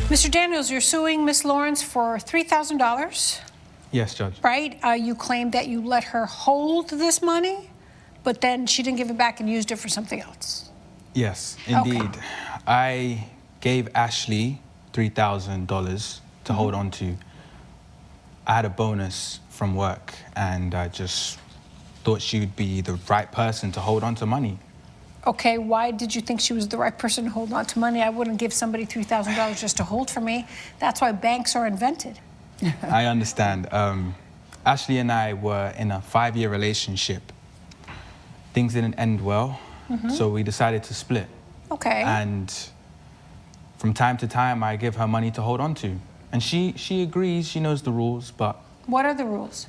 Mr. Daniels, you're suing Miss Lawrence for $3,000. Yes, Judge. Right? You claim that you let her hold this money, but then she didn't give it back and used it for something else. Yes, indeed. Okay. I gave Ashley $3,000 to hold on to. I had a bonus from work, and I just thought she would be the right person to hold on to money. Okay, why did you think she was the right person to hold on to money? I wouldn't give somebody $3,000 just to hold for me. That's why banks are invented. I understand. Ashley and I were in a 5-year relationship. Things didn't end well, so we decided to split. Okay. And from time to time, I give her money to hold on to. And she agrees, she knows the rules, but... What are the rules?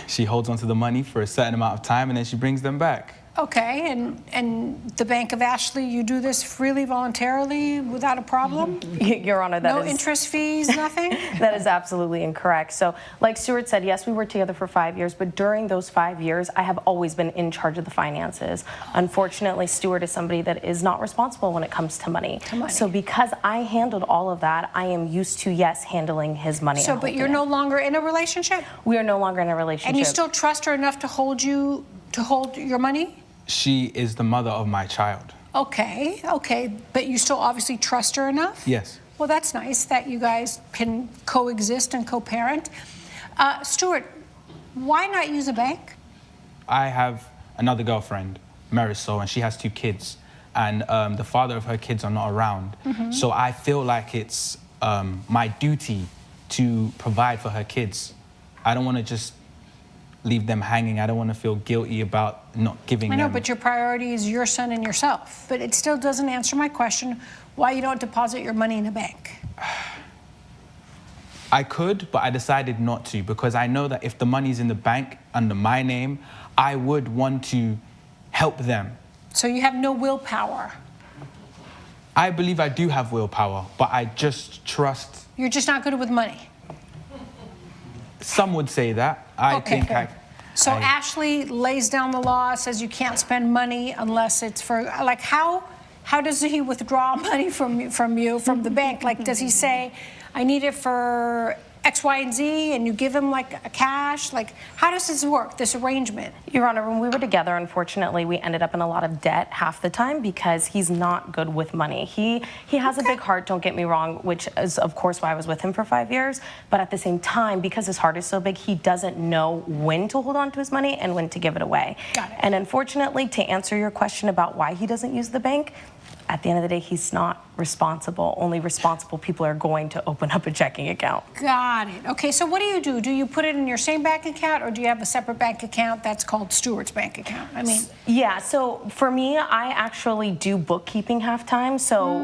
She holds on to the money for a certain amount of time, and then she brings them back. Okay, and the Bank of Ashley, you do this freely, voluntarily, without a problem? Your Honor, No interest fees, nothing? That is absolutely incorrect. So, like Stuart said, yes, we were together for 5 years, but during those 5 years, I have always been in charge of the finances. Unfortunately, Stuart is somebody that is not responsible when it comes to money. So because I handled all of that, I am used to, yes, handling his money. So, but you're no longer in a relationship? We are no longer in a relationship. And you still trust her enough to hold your money? She is the mother of my child. Okay, but you still obviously trust her enough? Yes. Well, that's nice that you guys can coexist and co-parent. Stuart, why not use a bank? I have another girlfriend, Marisol, and she has 2 kids. And the father of her kids are not around. So I feel like it's my duty to provide for her kids. I don't want to just leave them hanging. I don't want to feel guilty about not giving them. I know, but your priority is your son and yourself. But it still doesn't answer my question why you don't deposit your money in a bank. I could, but I decided not to, because I know that if the money's in the bank under my name, I would want to help them. So you have no willpower? I believe I do have willpower, but I just trust... You're just not good with money? Some would say that. So Ashley lays down the law, says you can't spend money unless it's for, like, how does he withdraw money from the bank? Like, does he say, I need it for X, Y, and Z, and you give him like a cash? Like, how does this work, this arrangement? Your Honor, when we were together, unfortunately, we ended up in a lot of debt half the time because he's not good with money. He has a big heart, don't get me wrong, which is, of course, why I was with him for 5 years. But at the same time, because his heart is so big, he doesn't know when to hold on to his money and when to give it away. Got it. And unfortunately, to answer your question about why he doesn't use the bank, at the end of the day, he's not responsible. Only responsible people are going to open up a checking account. Got it. Okay, so what do? Do you put it in your same bank account, or do you have a separate bank account that's called Stuart's bank account? I mean... Yeah, so for me, I actually do bookkeeping half-time. So,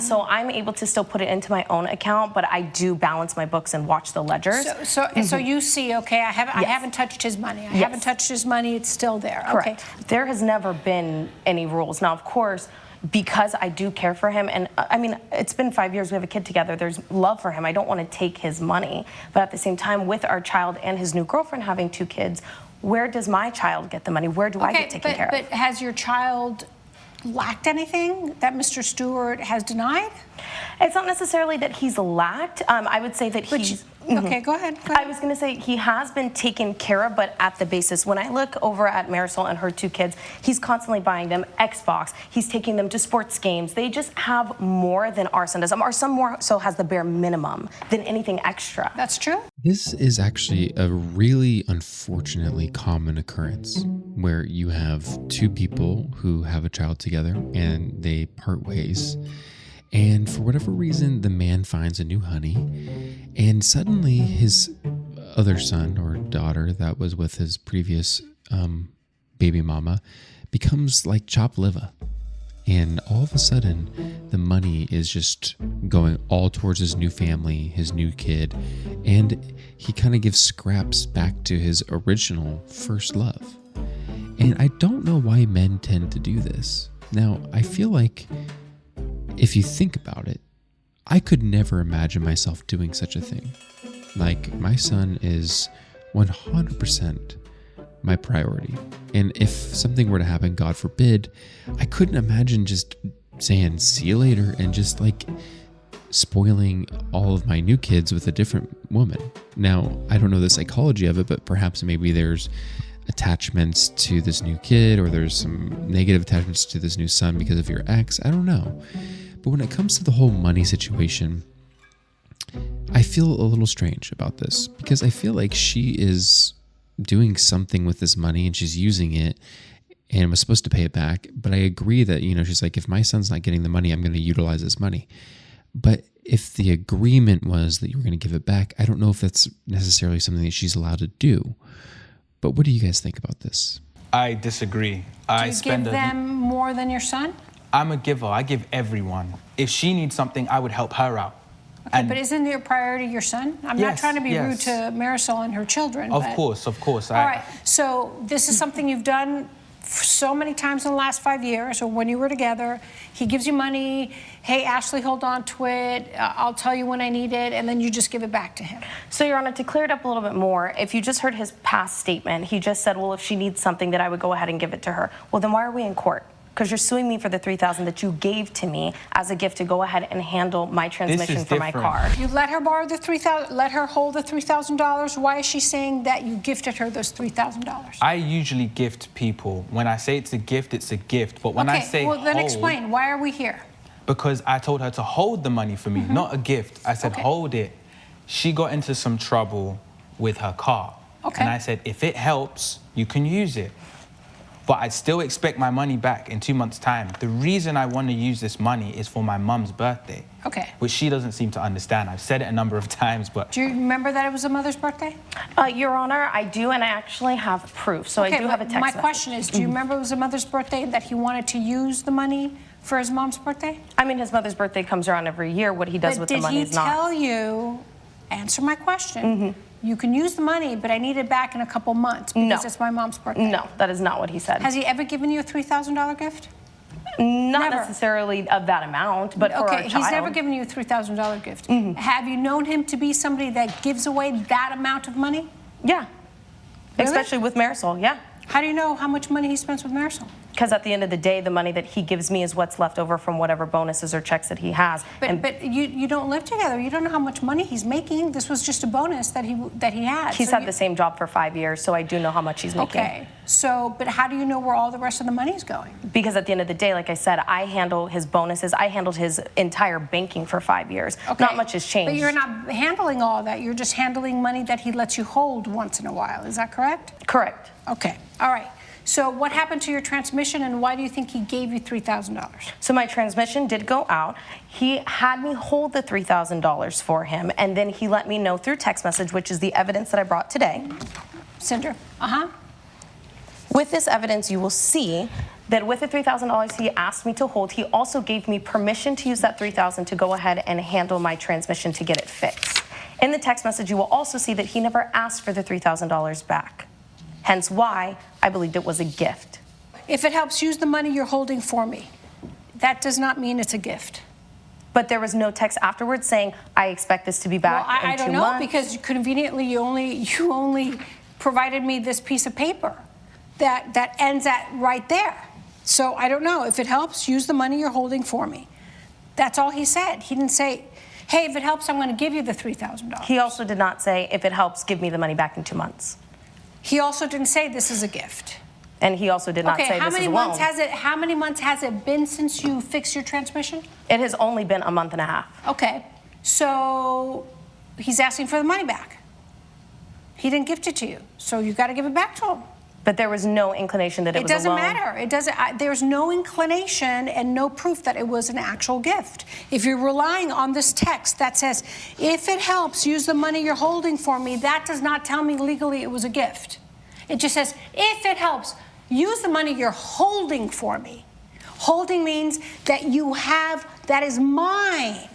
so I'm able to still put it into my own account, but I do balance my books and watch the ledgers. So you see, okay, I haven't touched his money. I haven't touched his money. It's still there. Correct. Okay. There has never been any rules. Now, of course, because I do care for him, and I mean, it's been 5 years, we have a kid together, there's love for him. I don't want to take his money. But at the same time, with our child and his new girlfriend having 2 kids, where does my child get the money? Where do I get taken care of? But has your child lacked anything that Mr. Stewart has denied? It's not necessarily that he's lacked. I would say that he's... Okay, go ahead. I was going to say he has been taken care of, but at the basis. When I look over at Marisol and her 2 kids, he's constantly buying them Xbox. He's taking them to sports games. They just have more than our son does. Our son more so has the bare minimum than anything extra. That's true. This is actually a really unfortunately common occurrence where you have 2 people who have a child together and they part ways. And for whatever reason, the man finds a new honey, and suddenly his other son or daughter that was with his previous baby mama becomes like chopped liver. And all of a sudden, the money is just going all towards his new family, his new kid, and he kind of gives scraps back to his original first love. And I don't know why men tend to do this. Now, I feel like if you think about it, I could never imagine myself doing such a thing. Like, my son is 100% my priority. And if something were to happen, God forbid, I couldn't imagine just saying, see you later, and just like spoiling all of my new kids with a different woman. Now, I don't know the psychology of it, but perhaps maybe there's attachments to this new kid, or there's some negative attachments to this new son because of your ex. I don't know. But when it comes to the whole money situation, I feel a little strange about this, because I feel like she is doing something with this money and she's using it and was supposed to pay it back. But I agree that, she's like, if my son's not getting the money, I'm going to utilize this money. But if the agreement was that you were going to give it back, I don't know if that's necessarily something that she's allowed to do. But what do you guys think about this? I disagree. Do you give them more than your son? I'm a giver. I give everyone. If she needs something, I would help her out. Okay, but isn't your priority your son? I'm not trying to be rude to Marisol and her children. Of course. All right, so this is something you've done so many times in the last 5 years, or when you were together. He gives you money. Hey, Ashley, hold on to it. I'll tell you when I need it, and then you just give it back to him. So, Your Honor, to clear it up a little bit more, if you just heard his past statement, he just said, well, if she needs something, that I would go ahead and give it to her. Well, then why are we in court? Because you're suing me for the $3,000 that you gave to me as a gift to go ahead and handle my transmission for my car. You let her borrow the $3,000, let her hold the $3,000. Why is she saying that you gifted her those $3,000? I usually gift people. When I say it's a gift, it's a gift. But when I say well, then explain. Why are we here? Because I told her to hold the money for me, not a gift. I said, hold it. She got into some trouble with her car. And I said, if it helps, you can use it. But I still expect my money back in 2 months' time. The reason I want to use this money is for my mum's birthday. Which she doesn't seem to understand. I've said it a number of times, but... Do you remember that it was a mother's birthday? Your Honor, I do, and I actually have proof. So I do have a text message. My question is, do you remember it was a mother's birthday and that he wanted to use the money for his mom's birthday? I mean, his mother's birthday comes around every year. What he does with the money is not... Did he tell you, answer my question, you can use the money, but I need it back in a couple months because it's my mom's birthday? No, that is not what he said. Has he ever given you a $3,000 gift? Not necessarily of that amount, but for our child. He's never given you a $3,000 gift. Have you known him to be somebody that gives away that amount of money? Yeah. Really? Especially with Marisol, yeah. How do you know how much money he spends with Marisol? Because at the end of the day, the money that he gives me is what's left over from whatever bonuses or checks that he has. But you don't live together. You don't know how much money he's making. This was just a bonus that he had. He's had the same job for 5 years, so I do know how much he's making. Okay. So, but how do you know where all the rest of the money is going? Because at the end of the day, like I said, I handle his bonuses. I handled his entire banking for 5 years. Not much has changed. But you're not handling all that. You're just handling money that he lets you hold once in a while. Is that correct? Correct. Okay. All right. So what happened to your transmission, and why do you think he gave you $3,000? So my transmission did go out. He had me hold the $3,000 for him, and then he let me know through text message, which is the evidence that I brought today. Cinder. With this evidence, you will see that with the $3,000 he asked me to hold, he also gave me permission to use that $3,000 to go ahead and handle my transmission to get it fixed. In the text message, you will also see that he never asked for the $3,000 back. Hence why I believed it was a gift. If it helps, use the money you're holding for me. That does not mean it's a gift. But there was no text afterwards saying, I expect this to be back in 2 months. I don't know, because conveniently you only provided me this piece of paper that ends at right there. So I don't know. If it helps, use the money you're holding for me. That's all he said. He didn't say, hey, if it helps, I'm going to give you the $3,000. He also did not say, if it helps, give me the money back in 2 months. He also didn't say this is a gift. And he also did not say this is a loan. How many months has it been since you fixed your transmission? It has only been a month and a half. Okay, so he's asking for the money back. He didn't gift it to you, so you got to give it back to him. But there was no inclination that it was a loan. It doesn't matter. It doesn't. There's no inclination and no proof that it was an actual gift. If you're relying on this text that says, if it helps, use the money you're holding for me, that does not tell me legally it was a gift. It just says, if it helps, use the money you're holding for me. Holding means that you have, that is mine.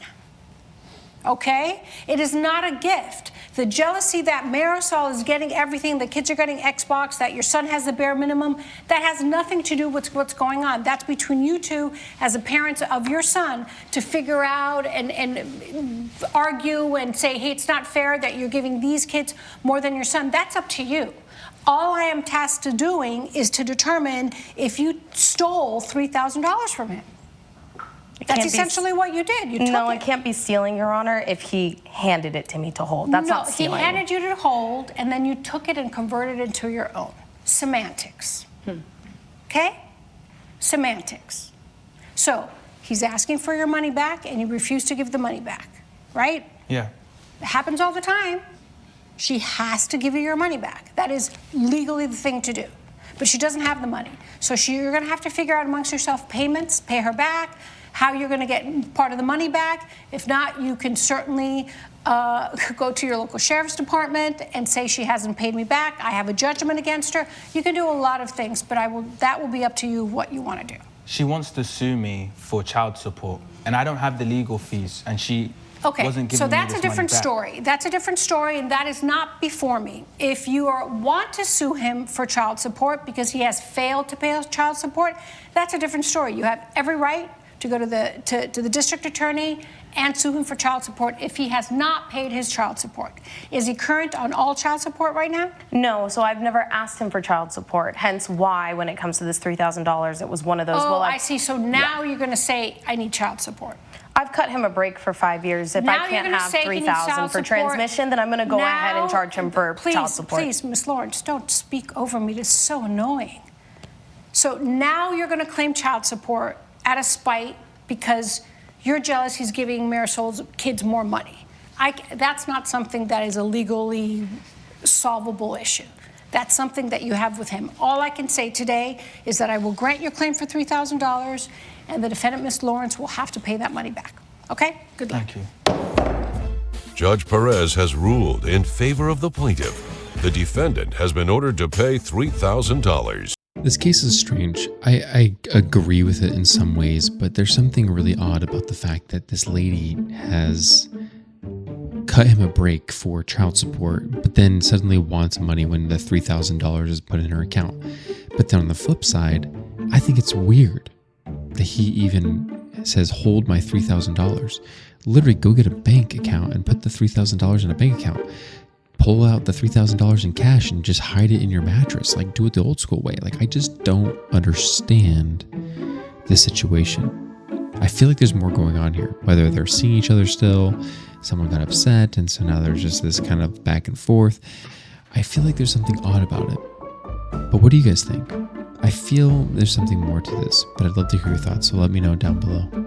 Okay? It is not a gift. The jealousy that Marisol is getting everything, the kids are getting Xbox, that your son has the bare minimum, that has nothing to do with what's going on. That's between you two as the parents of your son to figure out and argue and say, hey, it's not fair that you're giving these kids more than your son. That's up to you. All I am tasked to doing is to determine if you stole $3,000 from him. That's can't be- essentially what you did. You took No, it. it can't be stealing, Your Honor, if he handed it to me to hold. That's not stealing. He handed you to hold, and then you took it and converted it into your own. Semantics. Okay? Semantics. So he's asking for your money back, and you refuse to give the money back, right? Yeah. It happens all the time. She has to give you your money back. That is legally the thing to do. But she doesn't have the money. So you're going to have to figure out amongst yourself payments, pay her back, how you're going to get part of the money back. If not, you can certainly go to your local sheriff's department and say she hasn't paid me back. I have a judgment against her. You can do a lot of things, but that will be up to you what you want to do. She wants to sue me for child support, and I don't have the legal fees, and she wasn't giving so me that's this a different money back. story. That's a different story, and that is not before me. If you want to sue him for child support because he has failed to pay child support, that's a different story. You have every right to go to the district attorney and sue him for child support if he has not paid his child support. Is he current on all child support right now? No, so I've never asked him for child support, hence why when it comes to this $3,000, it was one of those, Oh, well, I see. So now you're going to say, I need child support. I've cut him a break for 5 years. If Now I you're can't gonna have say he needs $3,000 child for support. transmission, then I'm going to go ahead and charge him for child support. Please, Ms. Lawrence, don't speak over me. This is so annoying. So now you're going to claim child support out of spite because you're jealous he's giving Marisol's kids more money. That's not something that is a legally solvable issue. That's something that you have with him. All I can say today is that I will grant your claim for $3,000, and the defendant, Ms. Lawrence, will have to pay that money back. Okay? Good luck. Thank you. Judge Perez has ruled in favor of the plaintiff. The defendant has been ordered to pay $3,000. This case is strange. I agree with it in some ways, but there's something really odd about the fact that this lady has cut him a break for child support, but then suddenly wants money when the $3,000 is put in her account. But then on the flip side, I think it's weird that he even says, hold my $3,000. Literally go get a bank account and put the $3,000 in a bank account. Pull out the $3,000 in cash and just hide it in your mattress. Like, do it the old school way. Like, I just don't understand this situation. I feel like there's more going on here. Whether they're seeing each other still, someone got upset, and so now there's just this kind of back and forth. I feel like there's something odd about it. But what do you guys think? I feel there's something more to this, but I'd love to hear your thoughts, so let me know down below.